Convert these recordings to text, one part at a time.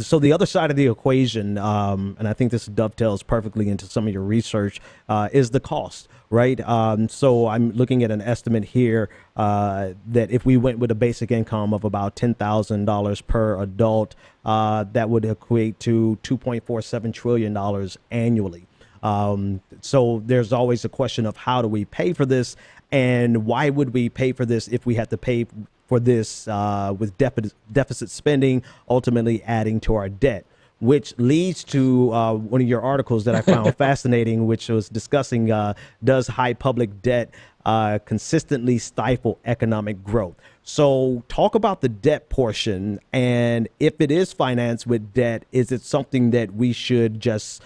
So the other side of the equation, and I think this dovetails perfectly into some of your research, is the cost, right? So I'm looking at an estimate here that if we went with a basic income of about $10,000 per adult, that would equate to $2.47 trillion annually. So there's always a question of how do we pay for this, and why would we pay for this if we had to pay for this with deficit spending, ultimately adding to our debt, which leads to one of your articles that I found fascinating, which was discussing does high public debt consistently stifle economic growth? So talk about the debt portion, and if it is financed with debt, is it something that we should just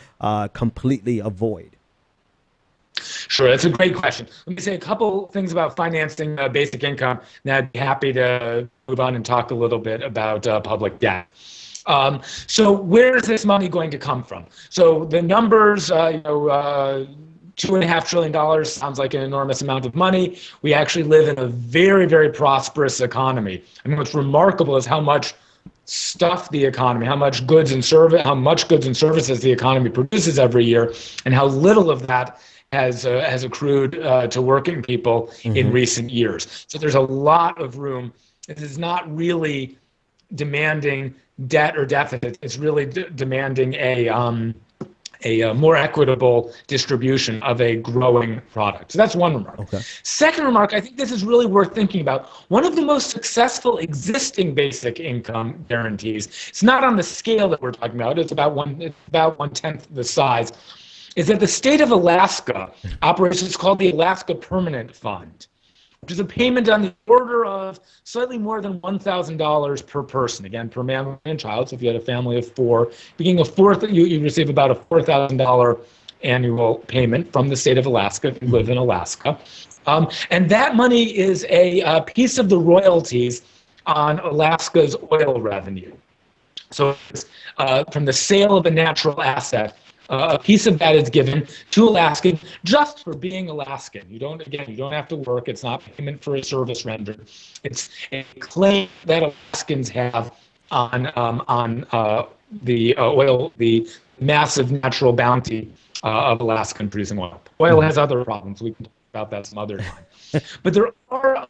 completely avoid? Sure, that's a great question. Let me say a couple things about financing basic income, and I'd be happy to move on and talk a little bit about public debt. So where is this money going to come from? So the numbers, $2.5 trillion sounds like an enormous amount of money. We actually live in a very, very prosperous economy. I mean, what's remarkable is how much stuff the economy, how much goods and services the economy produces every year, and how little of that has accrued to working people in recent years. So there's a lot of room. It is not really demanding debt or deficit. It's really demanding a more equitable distribution of a growing product. So that's one remark. Okay. Second remark, I think this is really worth thinking about. One of the most successful existing basic income guarantees, it's not on the scale that we're talking about, it's about one-tenth the size, is that the state of Alaska operates what's called the Alaska Permanent Fund, which is a payment on the order of slightly more than $1,000 per person, again, per man and child. So if you had a family of four, you receive about a $4,000 annual payment from the state of Alaska if you live in Alaska. And that money is a piece of the royalties on Alaska's oil revenue. So it's, from the sale of a natural asset, a piece of that is given to Alaskans just for being Alaskan. You don't have to work. It's not payment for a service rendered. It's a claim that Alaskans have on the massive natural bounty of Alaskan producing oil. Oil has other problems. We can talk about that some other time. But there are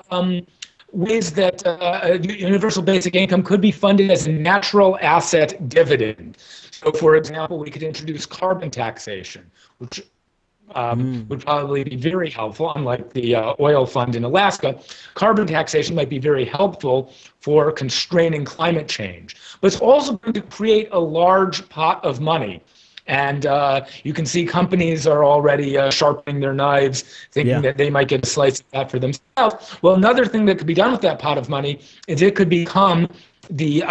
ways that universal basic income could be funded as a natural asset dividend. So, for example, we could introduce carbon taxation, which would probably be very helpful. Unlike the oil fund in Alaska, carbon taxation might be very helpful for constraining climate change. But it's also going to create a large pot of money. And you can see companies are already sharpening their knives, thinking that they might get a slice of that for themselves. Well, another thing that could be done with that pot of money is it could become the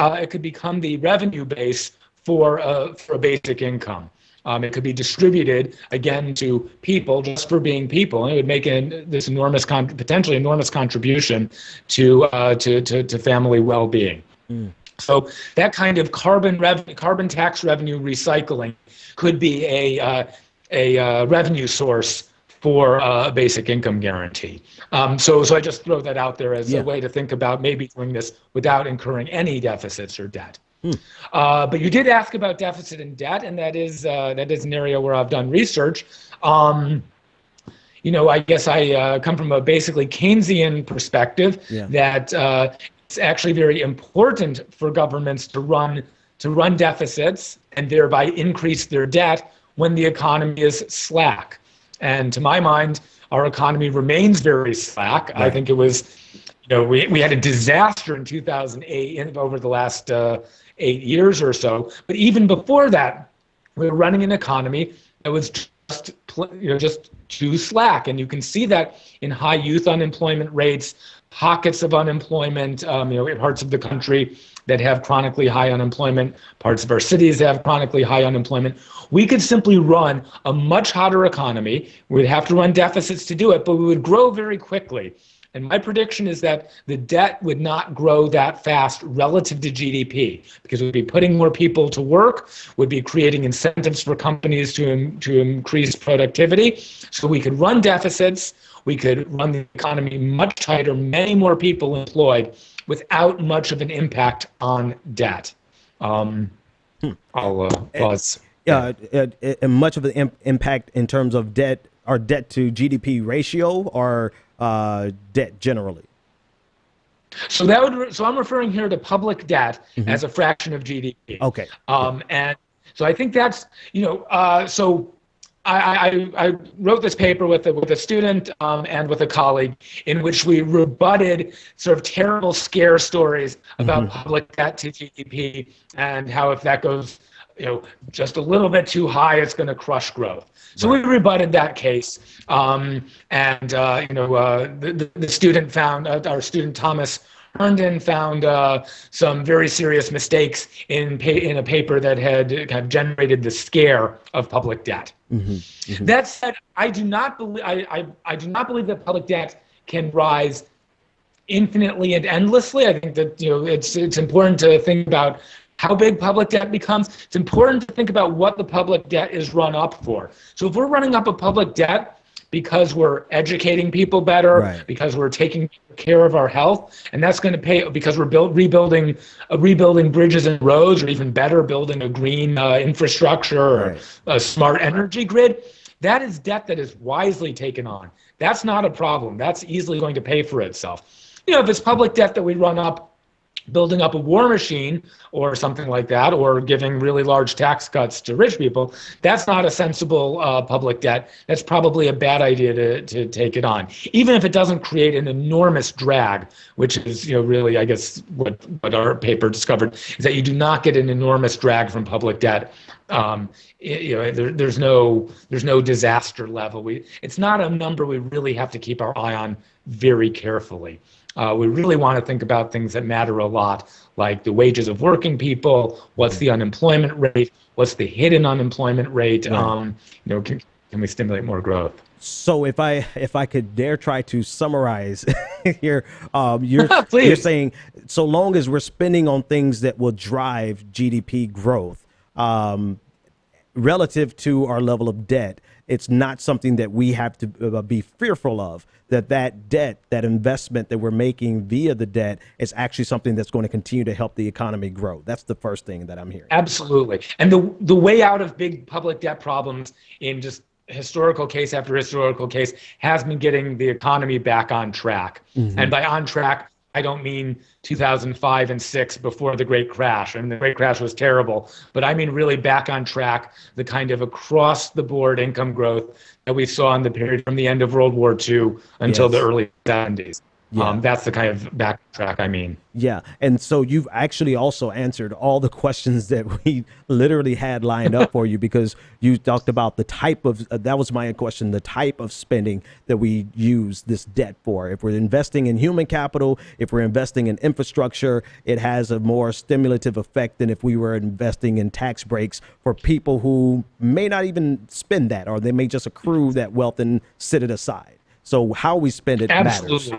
revenue base for a basic income. It could be distributed again to people just for being people, and it would make this potentially enormous contribution to family well-being. So that kind of carbon tax revenue recycling could be a revenue source for a basic income guarantee. So I just throw that out there as a way to think about maybe doing this without incurring any deficits or debt. But you did ask about deficit and debt, and that is an area where I've done research. I guess I come from a basically Keynesian perspective that it's actually very important for governments to run deficits and thereby increase their debt when the economy is slack. And to my mind, our economy remains very slack. Right. I think it was, we had a disaster in 2008 over the last 8 years or so. But even before that, we were running an economy that was just too slack. And you can see that in high youth unemployment rates, pockets of unemployment, parts of the country that have chronically high unemployment, parts of our cities that have chronically high unemployment. We could simply run a much hotter economy. We'd have to run deficits to do it, but we would grow very quickly. And my prediction is that the debt would not grow that fast relative to GDP, because we'd be putting more people to work, would be creating incentives for companies to increase productivity. So we could run deficits, we could run the economy much tighter, many more people employed, without much of an impact on debt. I'll pause. And much of the impact in terms of debt or debt to GDP ratio or debt generally. So I'm referring here to public debt as a fraction of GDP. Okay. And so I think that's, so I wrote this paper with a student and with a colleague in which we rebutted sort of terrible scare stories about public debt to GDP and how if that goes just a little bit too high, it's going to crush growth. So we rebutted that case, the student found, our student Thomas Herndon found some very serious mistakes in a paper that had kind of generated the scare of public debt. That said, I do not believe that public debt can rise infinitely and endlessly. I think that it's important to think about how big public debt becomes. It's important to think about what the public debt is run up for. So if we're running up a public debt because we're educating people better, because we're taking care of our health, and that's going to pay because we're rebuilding bridges and roads, or even better, building a green infrastructure or a smart energy grid, that is debt that is wisely taken on. That's not a problem. That's easily going to pay for itself. If it's public debt that we run up building up a war machine or something like that, or giving really large tax cuts to rich people, that's not a sensible public debt. That's probably a bad idea to take it on, even if it doesn't create an enormous drag, which is really, I guess, what our paper discovered, is that you do not get an enormous drag from public debt. There's no disaster level. It's not a number we really have to keep our eye on very carefully. We really want to think about things that matter a lot, like the wages of working people, what's the unemployment rate, what's the hidden unemployment rate, can we stimulate more growth? So if I could dare try to summarize here, you're saying so long as we're spending on things that will drive GDP growth, relative to our level of debt, it's not something that we have to be fearful of, that debt, that investment that we're making via the debt is actually something that's going to continue to help the economy grow. That's the first thing that I'm hearing. Absolutely. And the way out of big public debt problems in just historical case after historical case has been getting the economy back on track. And by on track, I don't mean 2005 and 6 before the Great Crash. I mean, the Great Crash was terrible, but I mean really back on track, the kind of across the board income growth that we saw in the period from the end of World War II until the early 70s. That's the kind of back track I mean. Yeah. And so you've actually also answered all the questions that we literally had lined up for you, because you talked about the type of, that was my question, the type of spending that we use this debt for. If we're investing in human capital, if we're investing in infrastructure, it has a more stimulative effect than if we were investing in tax breaks for people who may not even spend that, or they may just accrue that wealth and sit it aside. So how we spend it matters.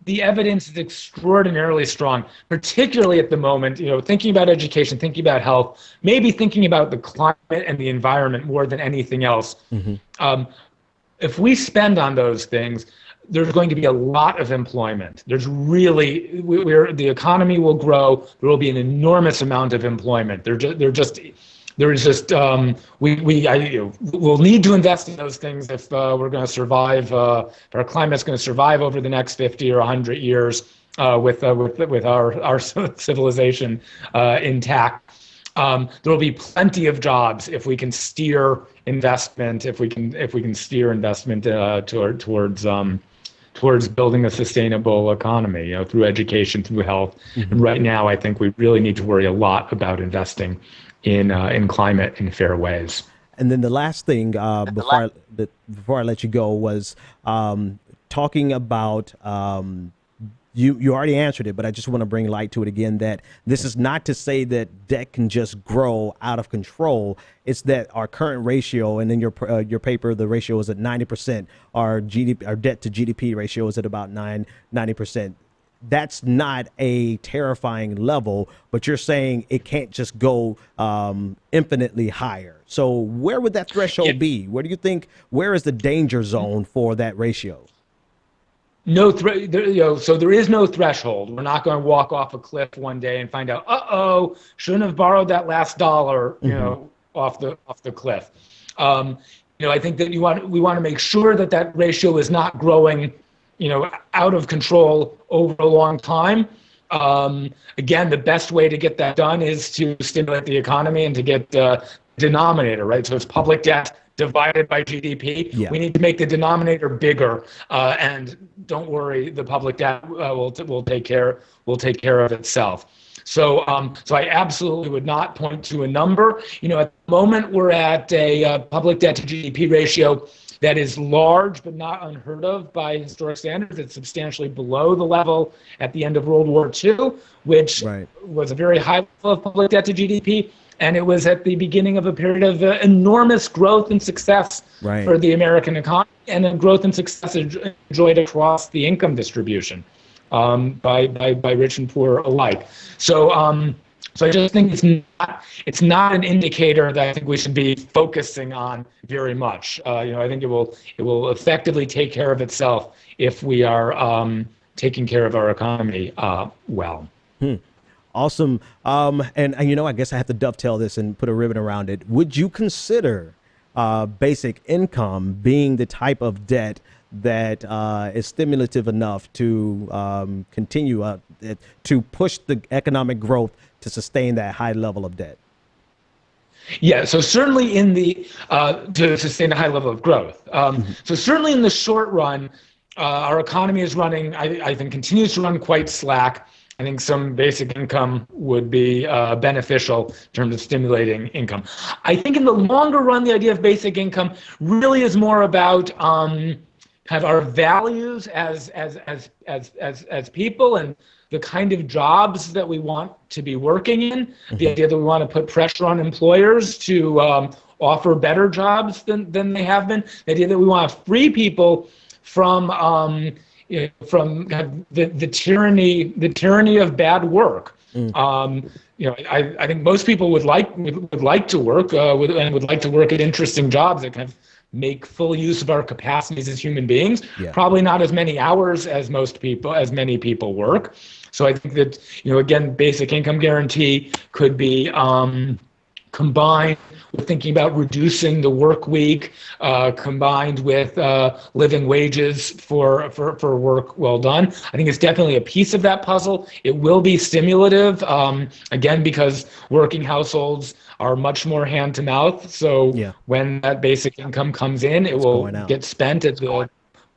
The evidence is extraordinarily strong, particularly at the moment, thinking about education, thinking about health, maybe thinking about the climate and the environment more than anything else. If we spend on those things, there's going to be a lot of employment. There's really, the economy will grow. There will be an enormous amount of employment. We'll need to invest in those things if we're going to survive. If our climate's going to survive over the next 50 or 100 years with our civilization intact. There will be plenty of jobs if we can steer investment. If we can steer investment towards building a sustainable economy, through education, through health. And right now, I think we really need to worry a lot about investing in climate in fair ways. And then the last thing before I let you go was talking about you already answered it, but I just want to bring light to it again, that this is not to say that debt can just grow out of control. It's that our current ratio, and in your paper, the ratio is at 90%. Our debt to GDP ratio is at about 90%. That's not a terrifying level, but you're saying it can't just go infinitely higher. So where would that threshold be? Where do you think, where is the danger zone for that ratio? so there is no threshold. We're not going to walk off a cliff one day and find out, shouldn't have borrowed that last dollar, off the cliff. I think that we want to make sure that that ratio is not growing, out of control over a long time. Again, the best way to get that done is to stimulate the economy and to get denominator, right? So it's public debt divided by GDP. Yeah. We need to make the denominator bigger, and don't worry, the public debt will take care of itself. So I absolutely would not point to a number. At the moment we're at a public debt to GDP ratio that is large but not unheard of by historic standards. It's substantially below the level at the end of World War II, which was a very high level of public debt to GDP. And it was at the beginning of a period of enormous growth and success for the American economy, and a growth and success enjoyed across the income distribution by rich and poor alike. So I just think it's not an indicator that I think we should be focusing on very much. I think it will effectively take care of itself if we are taking care of our economy well. Awesome. And I guess I have to dovetail this and put a ribbon around it. Would you consider basic income being the type of debt that is stimulative enough to continue to push the economic growth to sustain that high level of debt? Yeah, so certainly to sustain a high level of growth. So certainly in the short run, our economy is running, I think continues to run quite slack. I think some basic income would be beneficial in terms of stimulating income. I think in the longer run, the idea of basic income really is more about kind of our values as people and the kind of jobs that we want to be working in. The idea that we want to put pressure on employers to offer better jobs than they have been. The idea that we want to free people from the tyranny of bad work. I think most people would like to work and would like to work at interesting jobs that kind of make full use of our capacities as human beings. Probably not as many hours as many people work. So I think that again, basic income guarantee could be combined with thinking about reducing the work week, combined with living wages for work well done. I think it's definitely a piece of that puzzle. It will be stimulative, again, because working households are much more hand to mouth. So when that basic income comes in, it will get spent at the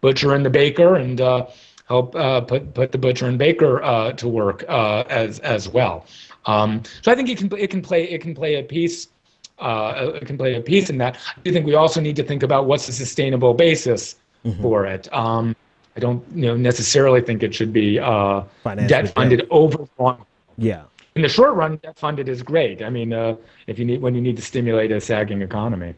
butcher and the baker, and help put the butcher and baker to work as well. So I think it can play a piece. It can play a piece in that. I do think we also need to think about what's the sustainable basis for it. I don't necessarily think it should be debt funded over long. Yeah. In the short run, debt funded is great. I mean, when you need to stimulate a sagging economy.